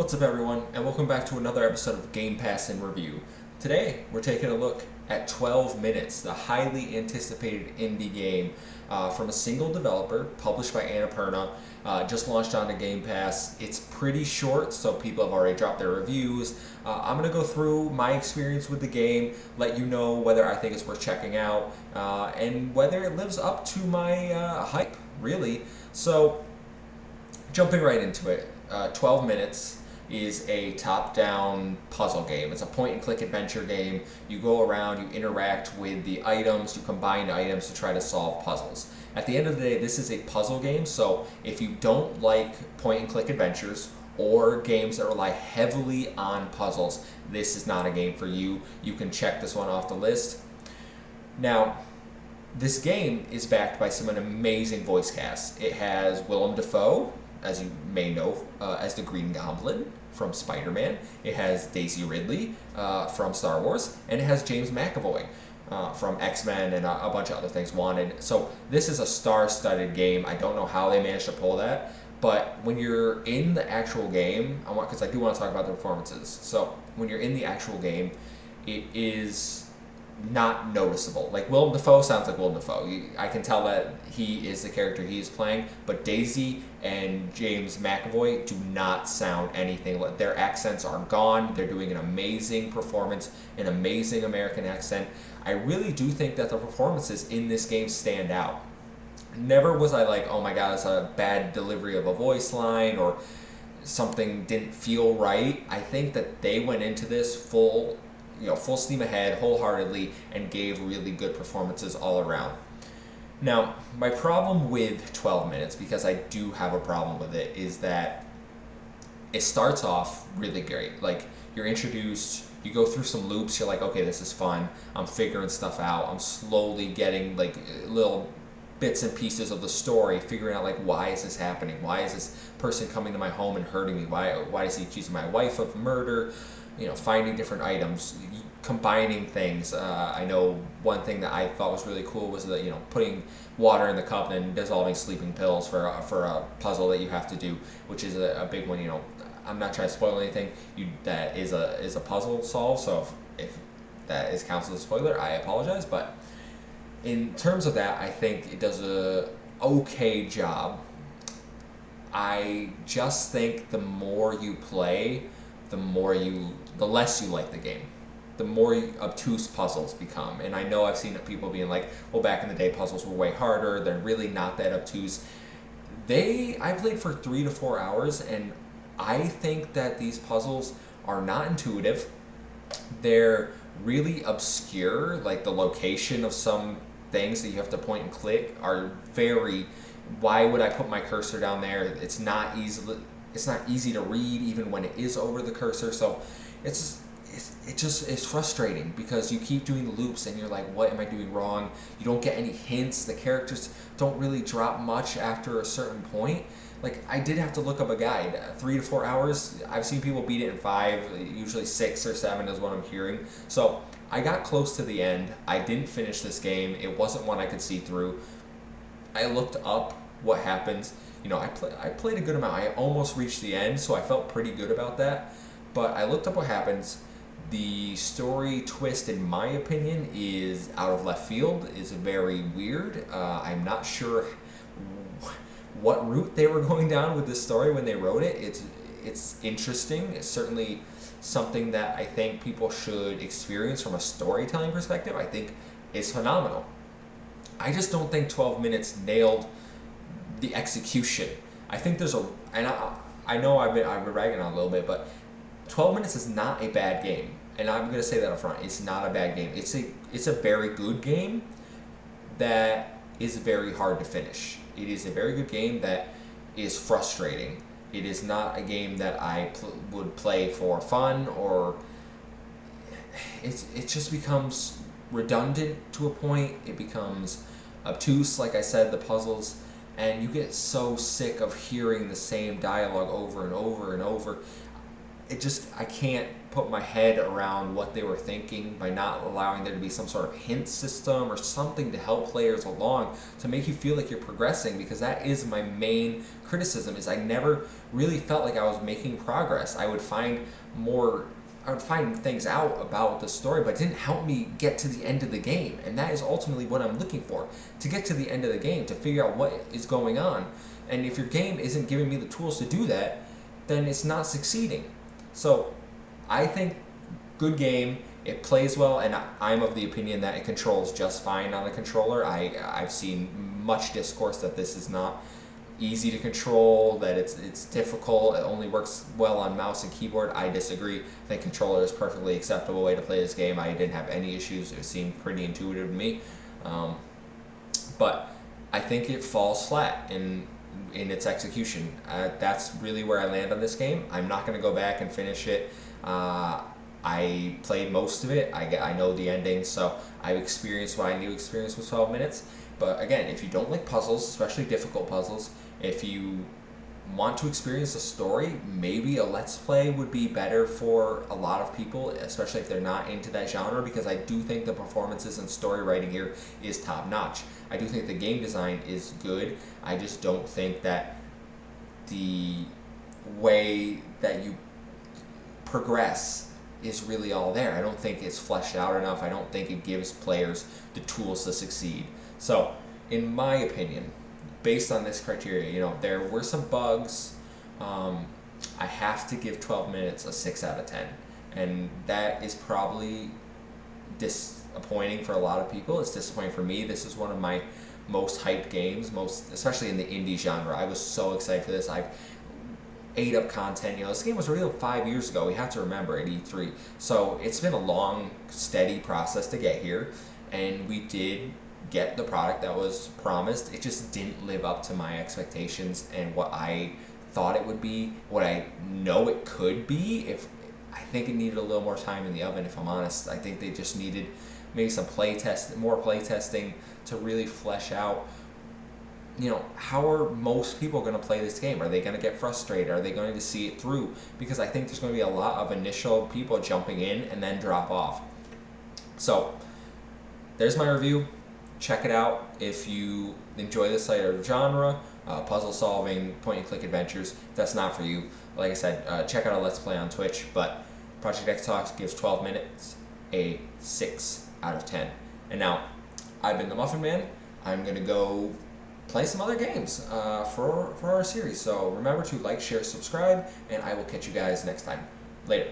What's up everyone, and welcome back to another episode of Gamepass in Review. Today, we're taking a look at 12 Minutes, the highly anticipated indie game from a single developer, published by Annapurna, just launched onto Game Pass. It's pretty short, so people have already dropped their reviews. I'm going to go through my experience with the game, let you know whether I think it's worth checking out, and whether it lives up to my hype, really. So, jumping right into it, 12 Minutes is a top-down puzzle game. It's a point-and-click adventure game. You go around, you interact with the items, you combine items to try to solve puzzles. At the end of the day, this is a puzzle game, so if you don't like point-and-click adventures or games that rely heavily on puzzles, this is not a game for you. You can check this one off the list. Now, this game is backed by some amazing voice casts. It has Willem Dafoe, as you may know, as the Green Goblin from Spider-Man. It has Daisy Ridley from Star Wars, and it has James McAvoy from X-Men and a bunch of other things, Wanted. So this is a star-studded game. I don't know how they managed to pull that, but when you're in the actual game, because I do want to talk about the performances. So when you're in the actual game, it is not noticeable. Like, Willem Dafoe sounds like Willem Dafoe. I can tell that he is the character he is playing, but Daisy and James McAvoy do not sound anything like. Their accents are gone. They're doing an amazing performance, an amazing American accent. I really do think that the performances in this game stand out. Never was I like, oh my god, it's a bad delivery of a voice line or something didn't feel right. I think that they went into this full steam ahead, wholeheartedly, and gave really good performances all around. Now, my problem with 12 Minutes, because I do have a problem with it, is that it starts off really great. Like, you're introduced, you go through some loops, you're like, okay, this is fun, I'm figuring stuff out, I'm slowly getting, like, little bits and pieces of the story, figuring out, like, why is this happening? Why is this person coming to my home and hurting me? Why is he accusing my wife of murder? Finding different items, combining things. I know one thing that I thought was really cool was that, putting water in the cup and dissolving sleeping pills for a puzzle that you have to do, which is a big one. I'm not trying to spoil anything. That is a puzzle solve. So if that counts as a spoiler, I apologize. But in terms of that, I think it does a okay job. I just think the more you play, the less you like the game, the more obtuse puzzles become. And I know I've seen people being like, well, back in the day puzzles were way harder, they're really not that obtuse. I played for 3 to 4 hours, and I think that these puzzles are not intuitive. They're really obscure, like the location of some things that you have to point and click are very, why would I put my cursor down there? It's not easy to read even when it is over the cursor. So it's frustrating because you keep doing the loops and you're like, what am I doing wrong? You don't get any hints. The characters don't really drop much after a certain point. Like, I did have to look up a guide. 3 to 4 hours. I've seen people beat it in 5. Usually 6 or 7 is what I'm hearing. So I got close to the end. I didn't finish this game. It wasn't one I could see through. I looked up what happens. I played a good amount. I almost reached the end, so I felt pretty good about that. But I looked up what happens. The story twist, in my opinion, is out of left field, is very weird. I'm not sure what route they were going down with this story when they wrote it. It's interesting. It's certainly something that I think people should experience from a storytelling perspective. I think is phenomenal. I just don't think 12 Minutes nailed the execution. I think I know I've been ragging on a little bit, but 12 Minutes is not a bad game, and I'm gonna say that up front. It's not a bad game. It's a very good game that is very hard to finish. It is a very good game that is frustrating. It is not a game that I would play for fun, or it just becomes redundant to a point. It becomes obtuse, like I said, the puzzles, and you get so sick of hearing the same dialogue over and over and over. I can't put my head around what they were thinking by not allowing there to be some sort of hint system or something to help players along to make you feel like you're progressing, because that is my main criticism, is I never really felt like I was making progress. I would find things out about the story, but it didn't help me get to the end of the game. And that is ultimately what I'm looking for, to get to the end of the game, to figure out what is going on. And if your game isn't giving me the tools to do that, then it's not succeeding. So I think good game. It plays well, and I'm of the opinion that it controls just fine on a controller. I've seen much discourse that this is not easy to control, that it's difficult, it only works well on mouse and keyboard. I disagree. I think controller is a perfectly acceptable way to play this game. I didn't have any issues. It seemed pretty intuitive to me. But I think it falls flat in its execution. That's really where I land on this game. I'm not going to go back and finish it. I played most of it. I know the ending, so I've experienced what I knew experience was 12 minutes. But again, if you don't like puzzles, especially difficult puzzles, if you want to experience a story, maybe a Let's Play would be better for a lot of people, especially if they're not into that genre, because I do think the performances and story writing here is top notch. I do think the game design is good. I just don't think that the way that you progress is really all there. I don't think it's fleshed out enough. I don't think it gives players the tools to succeed. So, in my opinion, based on this criteria, there were some bugs. I have to give 12 minutes a 6 out of 10. And that is probably disappointing for a lot of people. It's disappointing for me. This is one of my most hyped games, especially in the indie genre. I was so excited for this. I've ate up content. This game was revealed 5 years ago. We have to remember at E3. So it's been a long, steady process to get here. And we did get the product that was promised. It just didn't live up to my expectations and what I thought it would be, what I know it could be. I think it needed a little more time in the oven, if I'm honest. I think they just needed maybe some more play testing to really flesh out, how are most people going to play this game? Are they going to get frustrated? Are they going to see it through? Because I think there's going to be a lot of initial people jumping in and then drop off. So there's my review. Check it out if you enjoy this type of genre, puzzle solving, point-and-click adventures. If that's not for you, like I said, check out a Let's Play on Twitch. But Project X Talks gives 12 minutes a 6 out of 10. And now, I've been the Muffin Man. I'm going to go play some other games for our series. So remember to like, share, subscribe, and I will catch you guys next time. Later.